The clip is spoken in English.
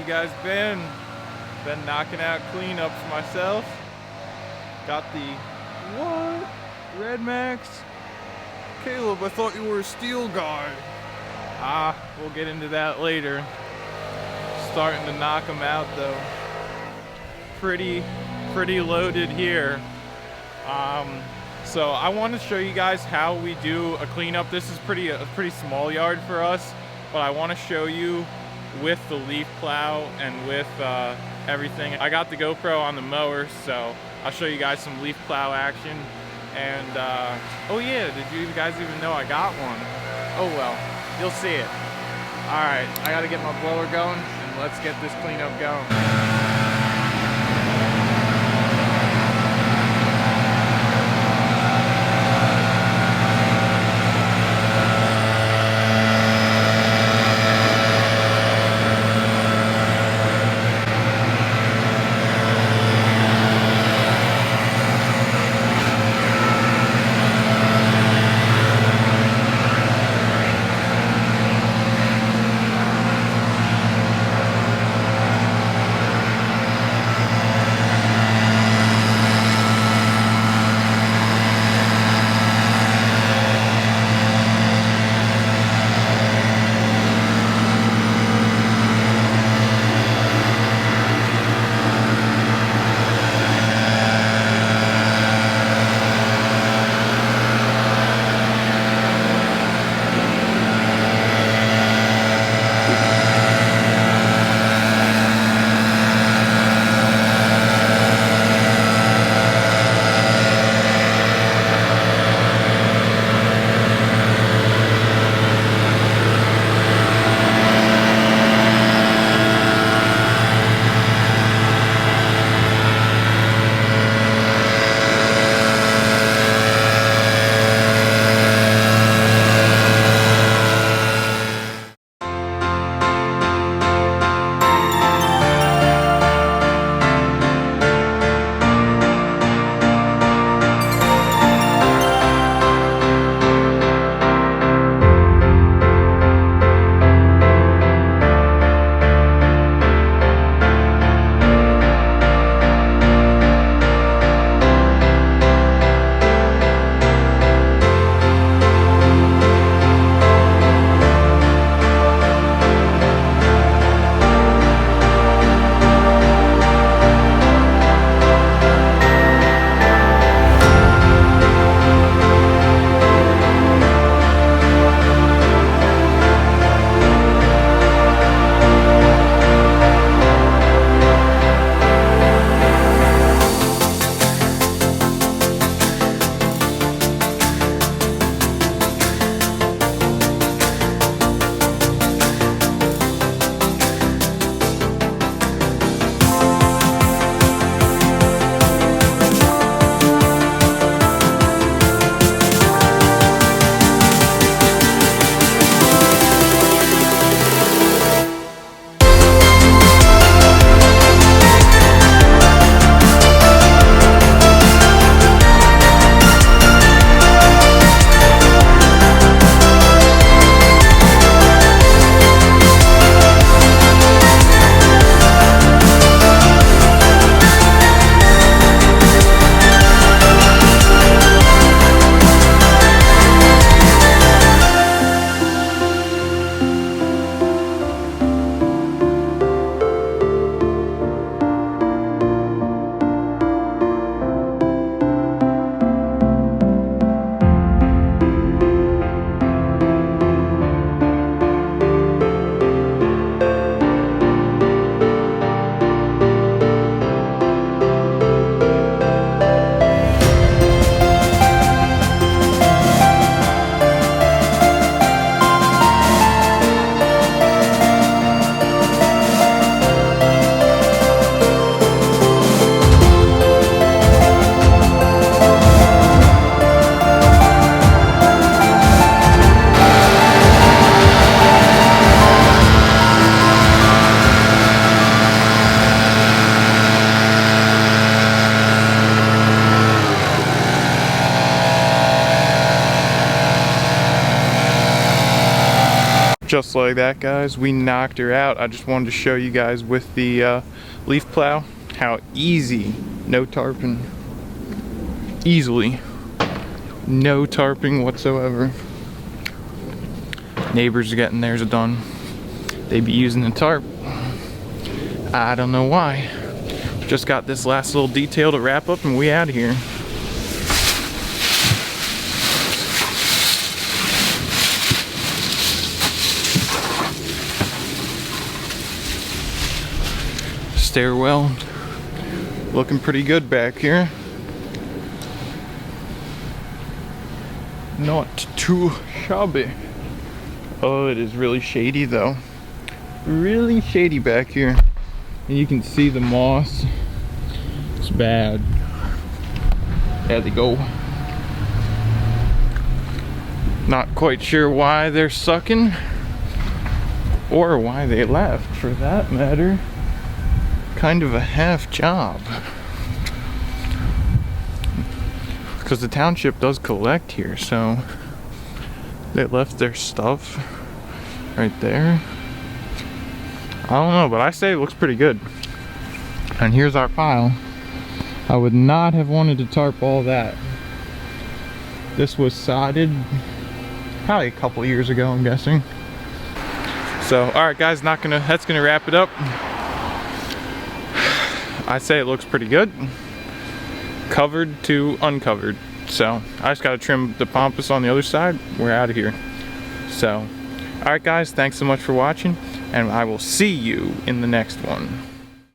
guys been? Been knocking out cleanups myself. Got the, what? Red Max? Caleb, I thought you were a steel guy. We'll get into that later. Starting to knock them out though. Pretty loaded here. So I want to show you guys how we do a cleanup. This is a pretty small yard for us, but I want to show you with the leaf plow and with everything. I got the GoPro on the mower, so I'll show you guys some leaf plow action. And oh yeah, did you guys even know I got one? Oh well, you'll see it. All right, I gotta get my blower going and let's get this cleanup going. Just like that, guys, we knocked her out. I just wanted to show you guys with the leaf plow how easy, no tarping, easily, no tarping whatsoever. Neighbors are getting theirs done. They be using the tarp. I don't know why. Just got this last little detail to wrap up and we out of here. Stairwell looking pretty good back here. Not too shabby. Oh, it is really shady though. Really shady back here. And you can see the moss. It's bad. There they go. Not quite sure why they're sucking or why they left, for that matter. Kind of a half job, because the township does collect here, so they left their stuff right there. I don't know, but I say it looks pretty good. And here's our pile. I would not have wanted to tarp all that. This was sodded probably a couple years ago, I'm guessing. So alright guys, that's gonna wrap it up. I say it looks pretty good. Covered to uncovered. So I just gotta trim the pampas on the other side. We're out of here. So, alright guys, thanks so much for watching, and I will see you in the next one.